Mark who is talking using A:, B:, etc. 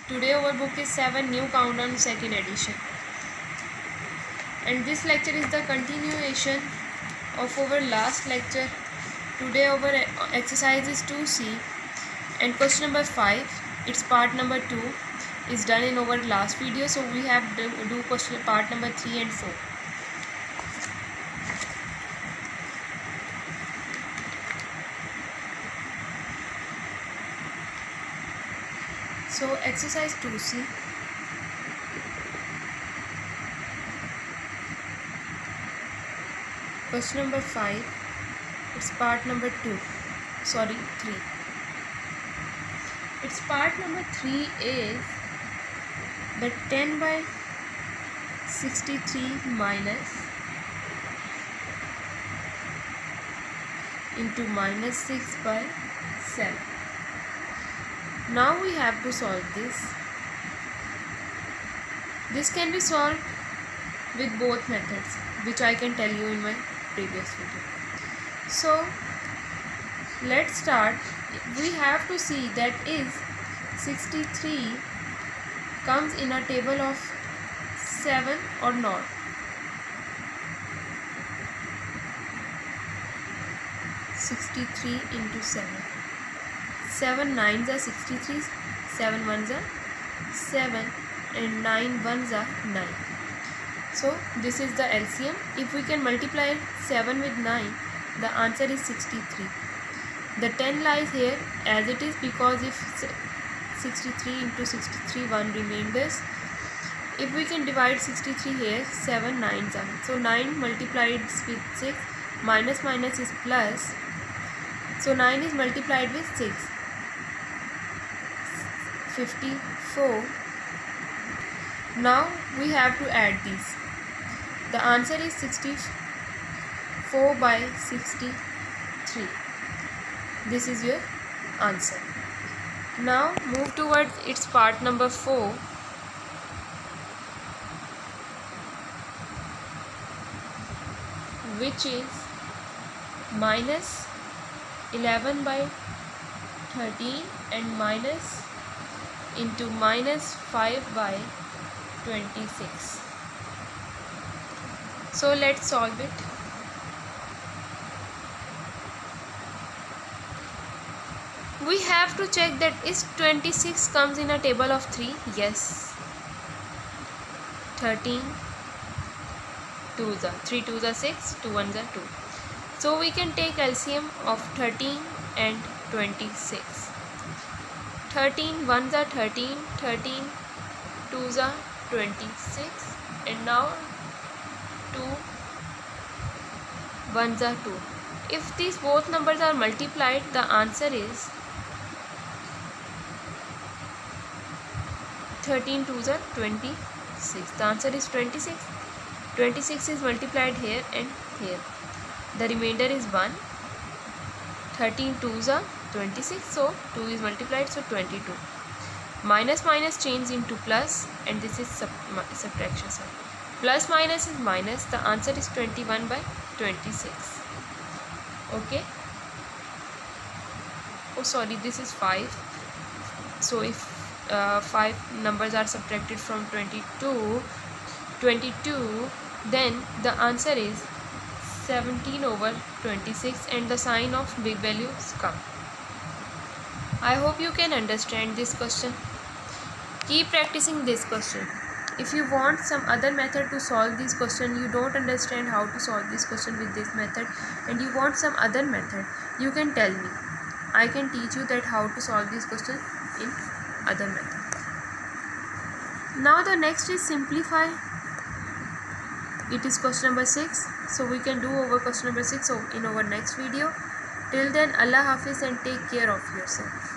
A: Today our book is 7 New Countdown second edition. And this lecture is the continuation of our last lecture. Today our exercise is 2C and question number 5, its part number 2 is done in our last video. So we have to do question part number 3 and 4. So exercise 2C. Question number 5, it's part number 3. Its part number 3 is the 10 by 63 minus into minus 6 by 7. Now we have to solve this. This can be solved with both methods, which I can tell you in my previous video. So let's start. We have to see that is 63 comes in a table of 7 or not. into 7. 7 9s are 63, 7 1s are 7 and 9 1s are 9. So this is the LCM. If we can multiply 7 with 9, the answer is 63. The 10 lies here as it is because if 63 into 63, 1 remainders. If we can divide 63 here, 7 9s are. So 9 multiplied with 6, minus minus is plus. So 9 is multiplied with 6. 54. Now we have to add these. The answer is 64 by 63. This is your answer. Now move towards its part number 4. Which is minus 11 by 13 and minus into minus 5 by 26. So let's solve it. We have to check that is 26 comes in a table of 3. Yes. 13 2s are 3 2s are 6, 2 1s are 2. So we can take LCM of 13 and 26. 13 1s are 13, 13 2s are 26, and now 2 1s are 2. If these both numbers are multiplied, the answer is 13 2s are 26. The answer is 26. 26 is multiplied here and here. The remainder is 1. 13 2s are 26, so 2 is multiplied, so 22. Minus minus change into plus, and this is subtraction sign. Plus minus is minus. The answer is 21 by 26. Okay. Oh sorry, this is 5. So if 5 numbers are subtracted from 22, then the answer is 17 over 26 and the sign of big values come. I hope you can understand this question. Keep practicing this question. If you want some other method to solve this question, you don't understand how to solve this question with this method and you want some other method, you can tell me. I can teach you that how to solve this question in other method. Now the next is simplify. It is question number 6. So we can do over question number 6 in our next video. Till then, Allah Hafiz and take care of yourself.